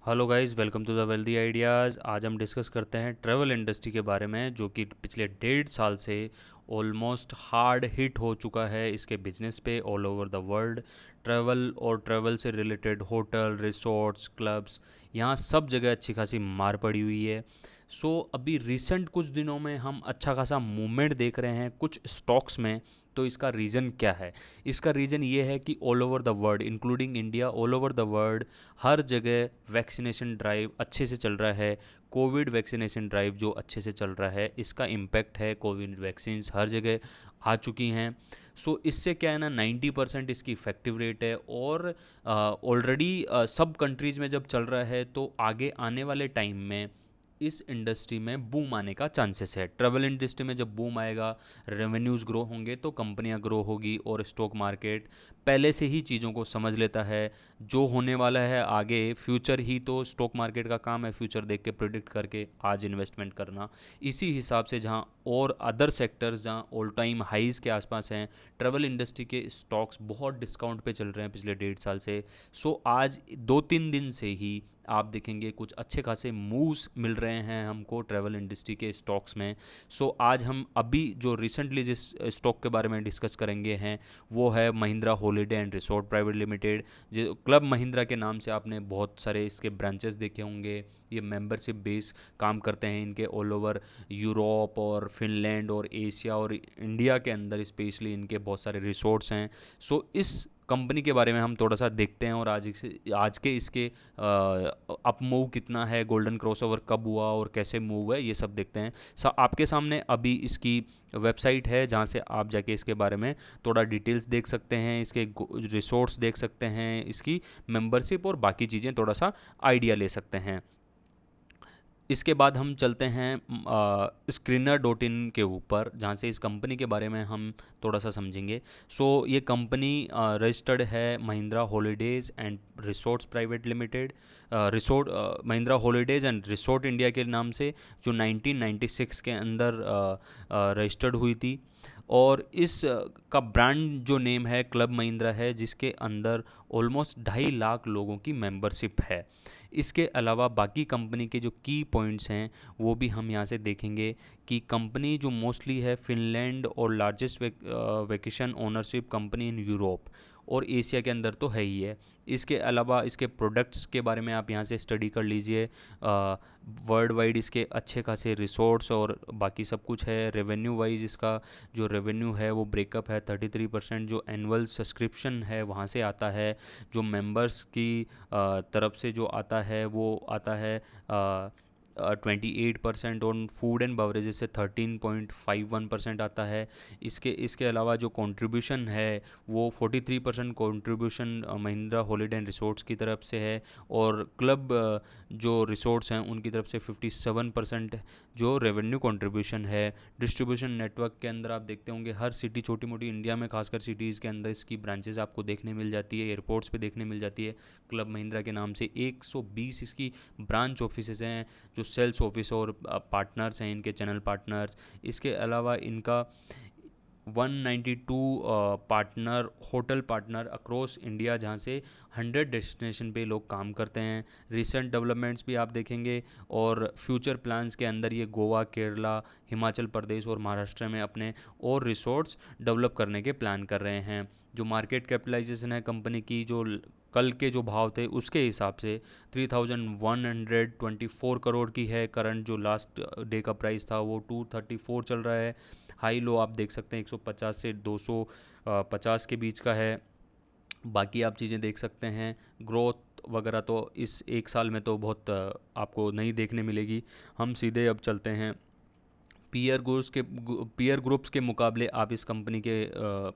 Hello guys, welcome to the wealthy ideas. आज हम discuss करते हैं ट्रैवल इंडस्ट्री के बारे में, जो कि पिछले 1.5 साल से ऑलमोस्ट हार्ड हिट हो चुका है इसके बिजनेस पे all over the world. Travel और ट्रैवल से रिलेटेड होटल, रिसोर्ट्स, क्लब्स, यहाँ सब जगह अच्छी खासी मार पड़ी हुई है। अभी रिसेंट कुछ दिनों में हम अच्छा खासा मूवमेंट देख रहे हैं कुछ स्टॉक्स में। तो इसका रीज़न क्या है? इसका रीज़न ये है कि all over the world, including India, all over the world हर जगह वैक्सीनेशन ड्राइव अच्छे से चल रहा है। कोविड वैक्सीनेशन ड्राइव जो अच्छे से चल रहा है, इसका इम्पैक्ट है, कोविड वैक्सीन्स हर जगह आ चुकी हैं। इससे क्या है ना, 90% इसकी इफेक्टिव रेट है। और ऑलरेडी सब कंट्रीज़ में जब चल रहा है, तो आगे आने वाले टाइम में इस इंडस्ट्री में बूम आने का चांसेस है। ट्रैवल इंडस्ट्री में जब बूम आएगा, रेवेन्यूज़ ग्रो होंगे, तो कंपनियां ग्रो होगी। और स्टॉक मार्केट पहले से ही चीज़ों को समझ लेता है, जो होने वाला है आगे फ्यूचर ही तो स्टॉक मार्केट का काम है, फ्यूचर देख के प्रिडिक्ट करके आज इन्वेस्टमेंट करना। इसी हिसाब से जहां और अदर सेक्टर्स जहां ऑल टाइम हाइज के आसपास हैं, ट्रैवल इंडस्ट्री के स्टॉक्स बहुत डिस्काउंट पे चल रहे हैं पिछले 1.5 साल से। आज 2-3 दिन से ही आप देखेंगे कुछ अच्छे खासे मूव्स मिल रहे हैं हमको ट्रैवल इंडस्ट्री के स्टॉक्स में। आज हम अभी जो रिसेंटली जिस स्टॉक के बारे में डिस्कस करेंगे हैं, वो है Mahindra holiday and resort private limited. जो क्लब महिंद्रा के नाम से आपने बहुत सारे इसके ब्रांचेस देखे होंगे। ये मेंबरशिप बेस काम करते हैं इनके ऑल ओवर यूरोप और फिनलैंड और एशिया और इंडिया के अंदर स्पेशली इनके बहुत सारे रिसोर्ट्स हैं। इस कंपनी के बारे में हम थोड़ा सा देखते हैं, और आज के इसके अप मूव कितना है, गोल्डन क्रॉसओवर कब हुआ और कैसे मूव है, ये सब देखते हैं। आपके सामने अभी इसकी वेबसाइट है, जहाँ से आप जाके इसके बारे में थोड़ा डिटेल्स देख सकते हैं, इसके रिसोर्ट्स देख सकते हैं, इसकी मेंबरशिप और बाकी चीज़ें थोड़ा सा आइडिया ले सकते हैं। इसके बाद हम चलते हैं स्क्रीनर डॉट इन के ऊपर, जहाँ से इस कंपनी के बारे में हम थोड़ा सा समझेंगे। ये कंपनी रजिस्टर्ड है Mahindra holidays and resorts private limited, resort Mahindra holidays and resort India के नाम से, जो 1996 के अंदर रजिस्टर्ड हुई थी। और का ब्रांड जो नेम है क्लब महिंद्रा है, जिसके अंदर ऑलमोस्ट 2.5 लाख लोगों की मेंबरशिप है। इसके अलावा बाकी कंपनी के जो की पॉइंट्स हैं, वो भी हम यहाँ से देखेंगे कि कंपनी जो मोस्टली है फिनलैंड और largest vacation ownership company in Europe और एशिया के अंदर तो है ही है। इसके अलावा इसके प्रोडक्ट्स के बारे में आप यहाँ से स्टडी कर लीजिए। वर्ल्ड वाइड इसके अच्छे खासे रिसोर्ट्स और बाकी सब कुछ है। रेवेन्यू वाइज इसका जो रेवेन्यू है वो ब्रेकअप है। 33% जो एनुअल सब्सक्रिप्शन है वहाँ से आता है। जो मेंबर्स की तरफ से जो आता है वो आता है 28%। ऑन फूड एंड बवरेजेस से 13.51% आता है। इसके अलावा जो कंट्रीब्यूशन है वो 43% contribution Mahindra holiday and resorts की तरफ से है। और क्लब जो रिसोर्ट्स हैं उनकी तरफ से 57% जो रेवेन्यू कंट्रीब्यूशन है। डिस्ट्रीब्यूशन नेटवर्क के अंदर आप देखते होंगे हर सिटी, छोटी मोटी इंडिया में खासकर सिटीज़ के अंदर इसकी ब्रांचेस आपको देखने मिल जाती है, एयरपोर्ट्स पे देखने मिल जाती है क्लब महिंद्रा के नाम से। 120 इसकी ब्रांच ऑफिसेज हैं, जो सेल्स ऑफिस और पार्टनर्स हैं इनके, चैनल पार्टनर्स। इसके अलावा इनका 192 partner, hotel partner across India, जहाँ से 100 डेस्टिनेशन पे लोग काम करते हैं। रिसेंट डेवलपमेंट्स भी आप देखेंगे, और फ्यूचर प्लान्स के अंदर ये गोवा, केरला, हिमाचल प्रदेश और महाराष्ट्र में अपने और रिसोर्ट्स डेवलप करने के प्लान कर रहे हैं। जो मार्केट कैपिटलाइजेशन है कंपनी की, जो कल के जो भाव थे उसके हिसाब से 3124 करोड़ की है। करंट जो लास्ट डे का प्राइस था वो 234 चल रहा है। हाई लो आप देख सकते हैं 150 से 250 के बीच का है। बाकी आप चीज़ें देख सकते हैं, ग्रोथ वगैरह तो इस 1 साल में तो बहुत आपको नहीं देखने मिलेगी। हम सीधे अब चलते हैं पीयर ग्रुप्स के मुकाबले आप इस कंपनी के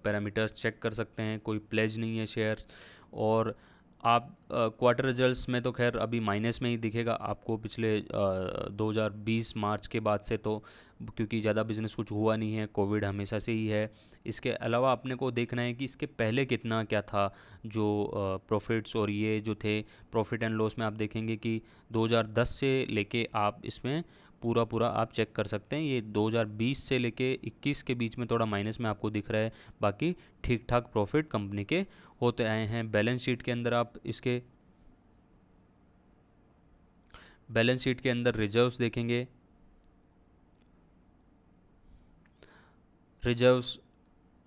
पैरामीटर्स चेक कर सकते हैं। कोई प्लेज नहीं है शेयर। और आप क्वार्टर रिजल्ट्स में तो खैर अभी माइनस में ही दिखेगा आपको पिछले 2020 मार्च के बाद से, तो क्योंकि ज़्यादा बिजनेस कुछ हुआ नहीं है, कोविड हमेशा से ही है। इसके अलावा अपने को देखना है कि इसके पहले कितना क्या था, जो प्रॉफिट्स और ये जो थे प्रॉफिट एंड लॉस में आप देखेंगे कि 2010 से लेके आप इसमें पूरा पूरा आप चेक कर सकते हैं। ये 2020 से लेके 21 के बीच में थोड़ा माइनस में आपको दिख रहा है। बाकी ठीक ठाक प्रॉफिट कंपनी के होते आए हैं। बैलेंस शीट के अंदर आप इसके बैलेंस शीट के अंदर रिजर्व्स देखेंगे। रिजर्व्स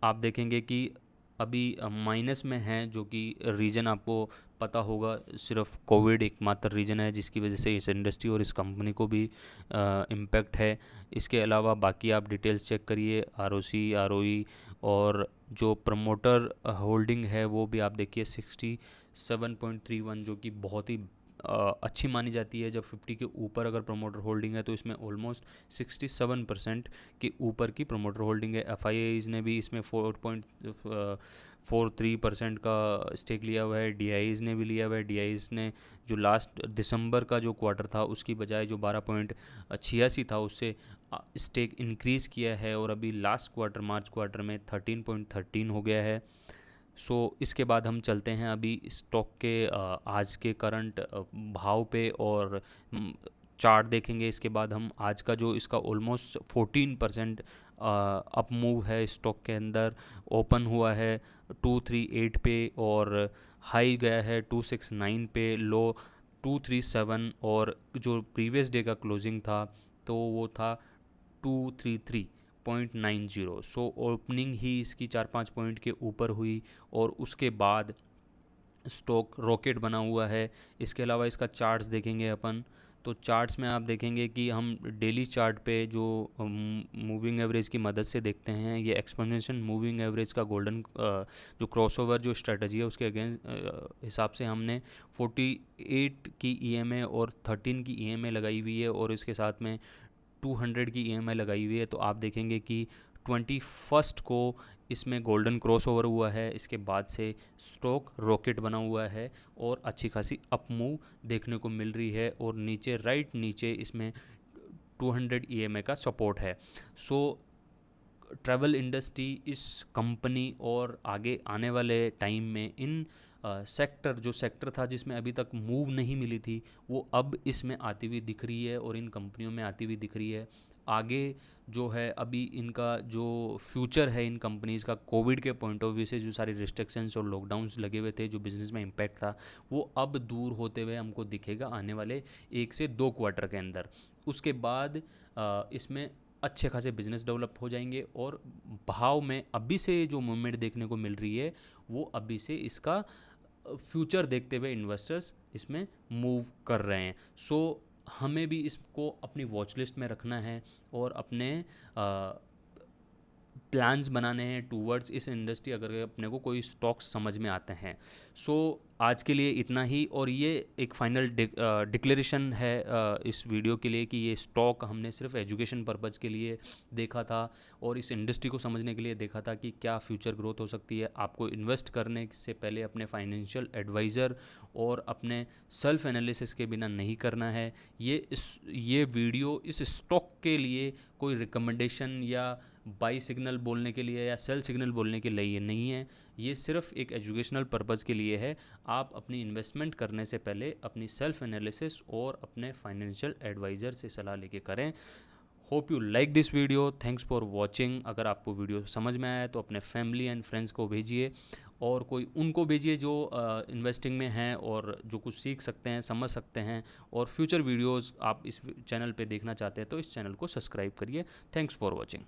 आप देखेंगे कि अभी माइनस में हैं, जो कि रीज़न आपको पता होगा, सिर्फ कोविड एकमात्र रीज़न है जिसकी वजह से इस इंडस्ट्री और इस कंपनी को भी इम्पेक्ट है। इसके अलावा बाकी आप डिटेल्स चेक करिए, आरओसी, आरओई और जो प्रमोटर होल्डिंग है वो भी आप देखिए 67.31, जो कि बहुत ही अच्छी मानी जाती है। जब 50 के ऊपर अगर प्रमोटर होल्डिंग है तो इसमें ऑलमोस्ट 67% के ऊपर की प्रमोटर होल्डिंग है। एफ ने भी इसमें 4.43% का स्टेक लिया हुआ है। डी ने भी लिया हुआ है। डी ने जो लास्ट दिसंबर का जो क्वार्टर था उसकी बजाय जो 12.86 था उससे स्टेक इंक्रीज़ किया है और अभी लास्ट क्वार्टर मार्च क्वार्टर में 13.13 हो गया है। इसके बाद हम चलते हैं अभी स्टॉक के आज के करंट भाव पे और चार्ट देखेंगे। इसके बाद हम आज का जो इसका ऑलमोस्ट 14% अप मूव है स्टॉक के अंदर, ओपन हुआ है 238 पे और हाई गया है 269 पे, लो 237 और जो प्रीवियस डे का क्लोजिंग था तो वो था 233.90। ओपनिंग ही इसकी 4-5 पॉइंट के ऊपर हुई और उसके बाद स्टॉक रॉकेट बना हुआ है। इसके अलावा इसका चार्ट्स देखेंगे अपन, तो चार्ट्स में आप देखेंगे कि हम डेली चार्ट पे जो मूविंग एवरेज की मदद से देखते हैं, ये एक्सपोनेंशियल मूविंग एवरेज का गोल्डन जो क्रॉसओवर जो स्ट्रेटजी है उसके अगेंस्ट हिसाब से हमने 48 की ईएमए और 13 की ईएमए लगाई हुई है और इसके साथ में 200 की ईएमआई लगाई हुई है। तो आप देखेंगे कि 21 को इसमें गोल्डन क्रॉस ओवर हुआ है। इसके बाद से स्टॉक रॉकेट बना हुआ है और अच्छी खासी अप मूव देखने को मिल रही है और नीचे राइट नीचे इसमें 200 ईएमआई का सपोर्ट है। ट्रैवल इंडस्ट्री इस कंपनी और आगे आने वाले टाइम में इन सेक्टर जो सेक्टर था जिसमें अभी तक मूव नहीं मिली थी वो अब इसमें आती हुई दिख रही है और इन कंपनियों में आती हुई दिख रही है। आगे जो है अभी इनका जो फ्यूचर है इन कंपनीज़ का, कोविड के पॉइंट ऑफ व्यू से जो सारे रिस्ट्रिक्शंस और लॉकडाउन्स लगे हुए थे जो बिज़नेस में इम्पैक्ट था वो अब दूर होते हुए हमको दिखेगा आने वाले 1 से 2 क्वार्टर के अंदर। उसके बाद इसमें अच्छे खासे बिजनेस डेवलप हो जाएंगे और भाव में अभी से जो मूवमेंट देखने को मिल रही है वो अभी से इसका फ्यूचर देखते हुए इन्वेस्टर्स इसमें मूव कर रहे हैं। हमें भी इसको अपनी वॉच लिस्ट में रखना है और अपने प्लान्स बनाने हैं टूवर्ड्स इस इंडस्ट्री अगर अपने को कोई स्टॉक्स समझ में आते हैं। आज के लिए इतना ही और ये एक फाइनल डिक्लेरेशन है इस वीडियो के लिए कि ये स्टॉक हमने सिर्फ एजुकेशन पर्पज़ के लिए देखा था और इस इंडस्ट्री को समझने के लिए देखा था कि क्या फ्यूचर ग्रोथ हो सकती है। आपको इन्वेस्ट करने से पहले अपने फाइनेंशियल एडवाइज़र और अपने सेल्फ एनालिसिस के बिना नहीं करना है। ये वीडियो इस स्टॉक के लिए कोई रिकमेंडेशन या बाई सिग्नल बोलने के लिए या सेल सिग्नल बोलने के लिए नहीं है। ये सिर्फ एक एजुकेशनल पर्पज़ के लिए है। आप अपनी इन्वेस्टमेंट करने से पहले अपनी सेल्फ एनालिसिस और अपने फाइनेंशियल एडवाइज़र से सलाह लेके करें। Hope you like this video, thanks for watching. अगर आपको वीडियो समझ में आया तो अपने फैमिली एंड फ्रेंड्स को भेजिए और कोई उनको भेजिए जो इन्वेस्टिंग में हैं और जो कुछ सीख सकते हैं, समझ सकते हैं। और फ्यूचर वीडियोस आप इस चैनल पे देखना चाहते हैं तो इस चैनल को सब्सक्राइब करिए। Thanks for watching.